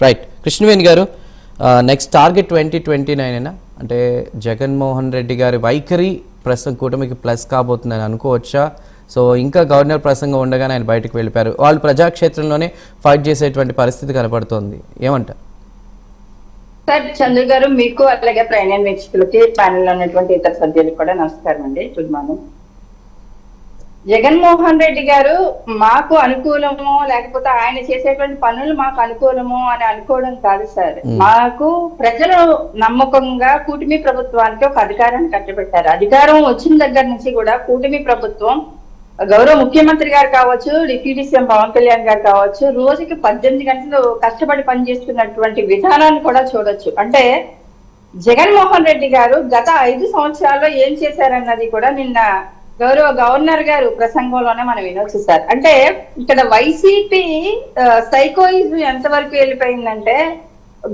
Right Krishnaveni గారు, next target 2029 అంటే జగన్మోహన్ రెడ్డి గారి వైఖరి ప్రస్తుతం కూటమికి ప్లస్ కాబోతుందని అనుకోవచ్చా? సో ఇంకా గవర్నర్ ప్రసంగం ఉండగానే ఆయన బయటకు వెళ్ళిపోయారు. వాళ్ళు ప్రజాక్షేత్రంలోనే ఫైట్ చేసేటువంటి పరిస్థితి కనపడుతోంది, ఏమంటారు? సార్ చంద్ర గారు, మీకు అలాగే ప్రైమ్ వీక్షకులకి ప్యానెల్ లో ఉన్నటువంటి ఇతర సభ్యులకు కూడా నమస్కారం అండి. Good morning. జగన్మోహన్ రెడ్డి గారు మాకు అనుకూలము లేకపోతే ఆయన చేసేటువంటి పనులు మాకు అనుకూలము అని అనుకోవడం కాదు సార్. మాకు ప్రజలు నమ్మకంగా కూటమి ప్రభుత్వానికి ఒక అధికారాన్ని కట్టబెట్టారు. అధికారం వచ్చిన దగ్గర నుంచి కూడా కూటమి ప్రభుత్వం గౌరవ ముఖ్యమంత్రి గారు కావచ్చు, డిప్యూటీ సీఎం పవన్ కళ్యాణ్ గారు కావచ్చు, రోజుకి 18 గంటలు కష్టపడి పనిచేస్తున్నటువంటి విధానాన్ని కూడా చూడొచ్చు. అంటే జగన్మోహన్ రెడ్డి గారు గత 5 సంవత్సరాల్లో ఏం చేశారన్నది కూడా నిన్న గౌరవ గవర్నర్ గారు ప్రసంగంలోనే మనం వినొచ్చు సార్. అంటే ఇక్కడ వైసీపీ సైకోయిజం ఎంతవరకు వెళ్ళిపోయిందంటే,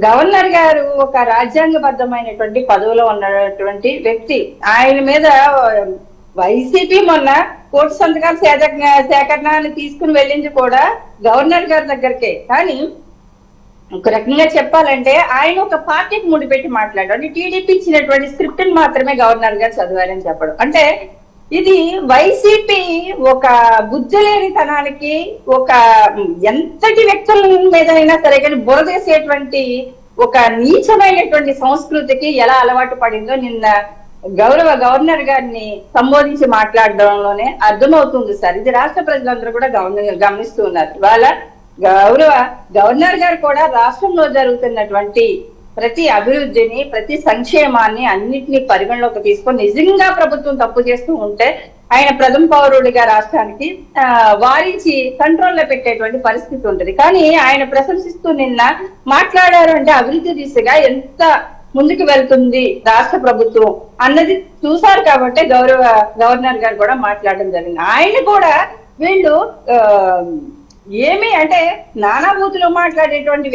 గవర్నర్ గారు ఒక రాజ్యాంగబద్ధమైనటువంటి పదవిలో ఉన్నటువంటి వ్యక్తి. ఆయన మీద వైసీపీ మొన్న కోర్టు సంతకాల సేకరణని తీసుకుని వెళ్ళింది కూడా గవర్నర్ గారి దగ్గరకే. కానీ ఒక రకంగా చెప్పాలంటే ఆయన ఒక పార్టీకి ముడిపెట్టి మాట్లాడారు. అంటే టీడీపీ ఇచ్చినటువంటి స్క్రిప్ట్ ని మాత్రమే గవర్నర్ గారు చదివారని చెప్పడం. అంటే ఇది వైసీపీ ఒక బుద్ధలేనితనానికి, ఒక ఎంతటి వ్యక్తుల మీద అయినా సరే కానీ బురదేసేటువంటి ఒక నీచమైనటువంటి సంస్కృతికి ఎలా అలవాటు పడిందో నిన్న గౌరవ గవర్నర్ గారిని సంబోధించి మాట్లాడడంలోనే అర్థమవుతుంది సార్. ఇది రాష్ట్ర ప్రజలందరూ కూడా గమనిస్తూ ఉన్నారు. ఇవాళ గౌరవ గవర్నర్ గారు కూడా రాష్ట్రంలో జరుగుతున్నటువంటి ప్రతి అభివృద్ధిని, ప్రతి సంక్షేమాన్ని అన్నింటినీ పరిగణలోకి తీసుకొని నిజంగా ప్రభుత్వం తప్పు చేస్తూ ఉంటే ఆయన ప్రథమ పౌరుడిగా రాష్ట్రానికి వారించి కంట్రోల్లో పెట్టేటువంటి పరిస్థితి ఉంటుంది. కానీ ఆయన ప్రశంసిస్తూ నిన్న మాట్లాడారు అంటే అభివృద్ధి దిశగా ఎంత ముందుకు వెళ్తుంది రాష్ట్ర ప్రభుత్వం అన్నది చూసారు కాబట్టి గౌరవ గవర్నర్ గారు కూడా మాట్లాడడం జరిగింది. ఆయన కూడా వీళ్ళు ఏమి అంటే నానాభూతులు మాట్లాడేటువంటి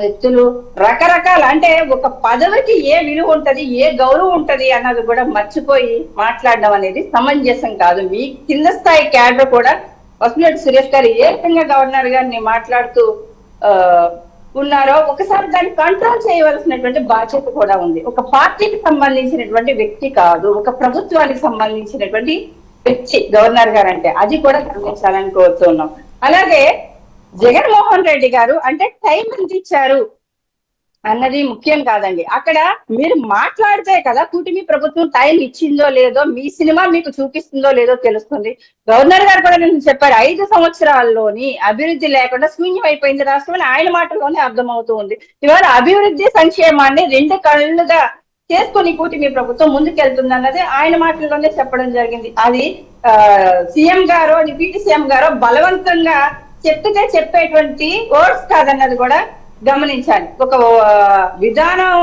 వ్యక్తులు రకరకాల, అంటే ఒక పదవికి ఏ విలువ ఉంటది, ఏ గౌరవం ఉంటది అన్నది కూడా మర్చిపోయి మాట్లాడడం అనేది సమంజసం కాదు. మీ కింద స్థాయి క్యాడర్ కూడా వసంతరెడ్డి సురేష్ గారు ఏ విధంగా గవర్నర్ గారిని మాట్లాడుతూ ఉన్నారో ఒకసారి దాన్ని కంట్రోల్ చేయవలసినటువంటి బాధ్యత కూడా ఉంది. ఒక పార్టీకి సంబంధించినటువంటి వ్యక్తి కాదు, ఒక ప్రభుత్వానికి సంబంధించినటువంటి వ్యక్తి గవర్నర్ గారు. అంటే అది కూడా గమనించాలని కోరుతున్నాం. అలాగే జగన్మోహన్ రెడ్డి గారు అంటే టైం ఎంత ఇచ్చారు అన్నది ముఖ్యం కాదండి. అక్కడ మీరు మాట్లాడితే కదా కూటమి ప్రభుత్వం టైం ఇచ్చిందో లేదో, మీ సినిమా మీకు చూపిస్తుందో లేదో తెలుస్తుంది. గవర్నర్ గారు కూడా నేను చెప్పారు, 5 సంవత్సరాల్లోని అభివృద్ధి లేకుండా శూన్యం అయిపోయింది రాష్ట్రం అని ఆయన మాటల్లోనే అర్థమవుతూ ఉంది. ఇవాళ అభివృద్ధి సంక్షేమాన్ని 2 కళ్ళుగా చేసుకుని కూటమి ప్రభుత్వం ముందుకెళ్తుంది అన్నది ఆయన మాటల్లోనే చెప్పడం జరిగింది. అది సీఎం గారో డిప్యూటీ సీఎం గారో బలవంతంగా చెప్తే చెప్పేటువంటి వర్డ్స్ కాదన్నది కూడా గమనించాలి. ఒక విధానం,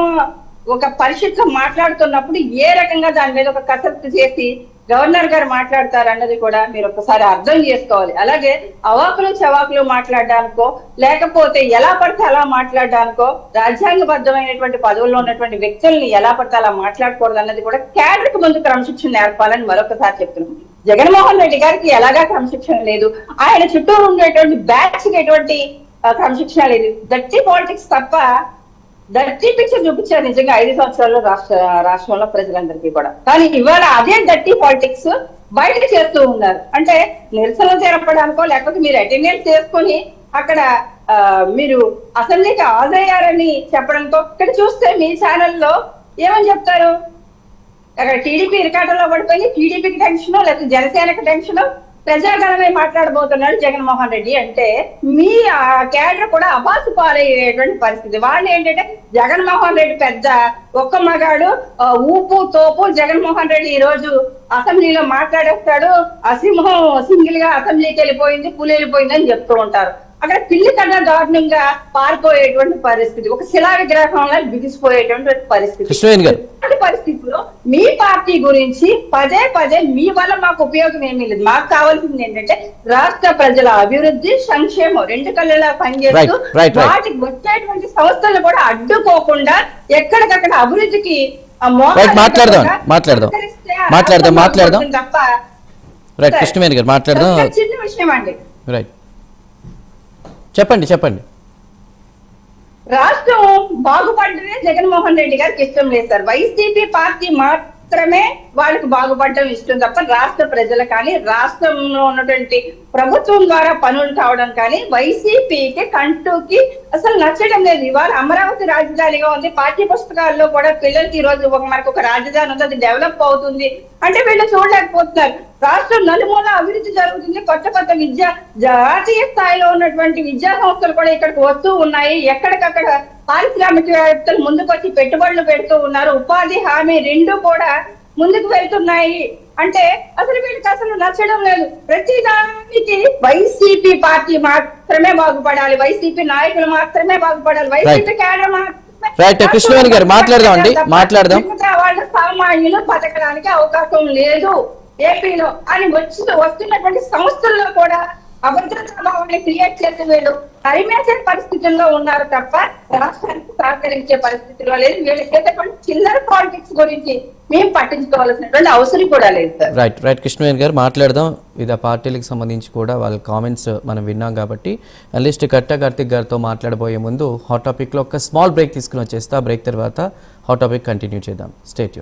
ఒక పరిషత్లో మాట్లాడుతున్నప్పుడు ఏ రకంగా దాని మీద ఒక కసరత్తు చేసి గవర్నర్ గారు మాట్లాడతారు అన్నది కూడా మీరు ఒకసారి అర్థం చేసుకోవాలి. అలాగే అవాకులు చవాకులు మాట్లాడడానికో లేకపోతే ఎలా పడితే అలా మాట్లాడడానికో, రాజ్యాంగబద్ధమైనటువంటి పదవుల్లో ఉన్నటువంటి వ్యక్తుల్ని ఎలా పడితే అలా మాట్లాడకూడదు అన్నది కూడా క్యాడర్కి ముందు క్రమశిక్షణ నేర్పాలని మరొకసారి చెప్తున్నాం. జగన్మోహన్ రెడ్డి గారికి ఎలాగా క్రమశిక్షణ లేదు, ఆయన చుట్టూ ఉండేటువంటి బ్యాచ్ కి ఎటువంటి క్రమశిక్షణ లేదు. దట్టి పాలిటిక్స్ తప్ప దట్టి పిక్చర్ చూపించారు నిజంగా 5 సంవత్సరాల్లో రాష్ట్రంలో ప్రజలందరికీ కూడా. కానీ ఇవాళ అదే దట్టి పాలిటిక్స్ బయటకు చేస్తూ ఉన్నారు. అంటే నిరసన జరపడానికో లేకపోతే మీరు అటెండెన్స్ చేసుకొని అక్కడ మీరు అసెంబ్లీకి హాజరయ్యారని చెప్పడంతో ఇక్కడ చూస్తే మీ ఛానల్లో ఏమని చెప్తారు, అక్కడ టీడీపీ ఇరకాటంలో పడిపోయి టీడీపీకి టెన్షన్ లేకపోతే జనసేనకి టెన్షన్, ప్రజాగణమే మాట్లాడబోతున్నాడు జగన్మోహన్ రెడ్డి అంటే మీ క్యాడర్ కూడా అబాసు పాలయ్యేటువంటి పరిస్థితి. వాళ్ళు ఏంటంటే జగన్మోహన్ రెడ్డి పెద్ద ఒక్క మగాడు, ఊపు తోపు, జగన్మోహన్ రెడ్డి ఈ రోజు అసెంబ్లీలో మాట్లాడేస్తాడు, ఆ సింహం సింగిల్ గా అసెంబ్లీకి వెళ్ళిపోయింది, పులి వెళ్ళిపోయింది అని చెప్తూ ఉంటారు. అక్కడ పిల్లి కన్నా దారుణంగా పారిపోయేటువంటి పరిస్థితి, ఒక శిలా విగ్రహంలో బిగిసిపోయేటువంటి పరిస్థితి. పరిస్థితిలో మీ పార్టీ గురించి పదే పదే మీ వల్ల మాకు ఉపయోగం ఏమీ లేదు. మాకు కావాల్సింది ఏంటంటే రాష్ట్ర ప్రజల అభివృద్ధి, సంక్షేమం 2 కళ్ళలా పనిచేస్తూ వాటికి వచ్చేటువంటి సంస్థలు కూడా అడ్డుకోకుండా ఎక్కడికక్కడ అభివృద్ధికి తప్ప చిన్న విషయం అండి. చెప్పండి. రాష్ట్రం బాగుపడమే జగన్మోహన్ రెడ్డి గారికి ఇష్టం లేదు సార్. వైసీపీ పార్టీ మాత్రమే వాళ్ళకి బాగుపడడం ఇష్టం తప్ప రాష్ట్ర ప్రజలు కానీ రాష్ట్రంలో ఉన్నటువంటి ప్రభుత్వం ద్వారా పనులు కావడం కానీ వైసీపీకి కంటూకి అసలు నచ్చడం లేదు. ఇవాళ అమరావతి రాజధానిగా ఉంది, పాఠ్య పుస్తకాల్లో కూడా పిల్లలకి ఈ రోజు మనకు ఒక రాజధాని ఉంది, అది డెవలప్ అవుతుంది అంటే వీళ్ళు చూడలేకపోతున్నారు. రాష్ట్రం నలుమూల అభివృద్ధి జరుగుతుంది, కొత్త కొత్త జాతీయ స్థాయిలో ఉన్నటువంటి విద్యా సంస్థలు కూడా ఇక్కడికి వస్తూ ఉన్నాయి. ఎక్కడికక్కడ పారిశ్రామికవేత్తలు ముందుకు వచ్చి పెట్టుబడులు పెడుతూ ఉన్నారు. ఉపాధి హామీ రెండు కూడా ముందుకు వెళ్తున్నాయి. అంటే అసలు వీళ్ళకి అసలు నచ్చడం లేదు. ప్రతి దానికి వైసీపీ పార్టీ మాత్రమే బాగుపడాలి, వైసీపీ నాయకులు మాత్రమే బాగుపడాలి, వైసీపీ క్యాడర్ రైట్. కృష్ణవేణి గారు మాట్లాడదాం. వాళ్ళ సామాన్యులు బతకడానికి అవకాశం లేదు ఏపీలో అని వస్తున్నటువంటి సంస్థల్లో కూడా అభద్రతా భావాన్ని క్రియేట్ చేసి వీళ్ళు తరిమేసే పరిస్థితుల్లో ఉన్నారు తప్ప రాష్ట్రానికి సహకరించే పరిస్థితిలో లేదు. వీళ్ళు చేసేటువంటి చిల్లర పాలిటిక్స్ గురించి మేము పట్టించుకోవాల్సినటువంటి అవసరం కూడా లేదు సార్. రైట్ కృష్ణవేణి గారు మాట్లాడదాం. వివిధ పార్టీలకు సంబంధించి కూడా వాళ్ళ కామెంట్స్ మనం విన్నాం కాబట్టి అనలిస్ట్ కట్టా కార్తిక్ గారితో మాట్లాడబోయే ముందు హాట్ టాపిక్లో ఒక స్మాల్ బ్రేక్ తీసుకుని వచ్చేస్తా. బ్రేక్ తర్వాత హాట్ టాపిక్ కంటిన్యూ చేద్దాం. Stay tuned.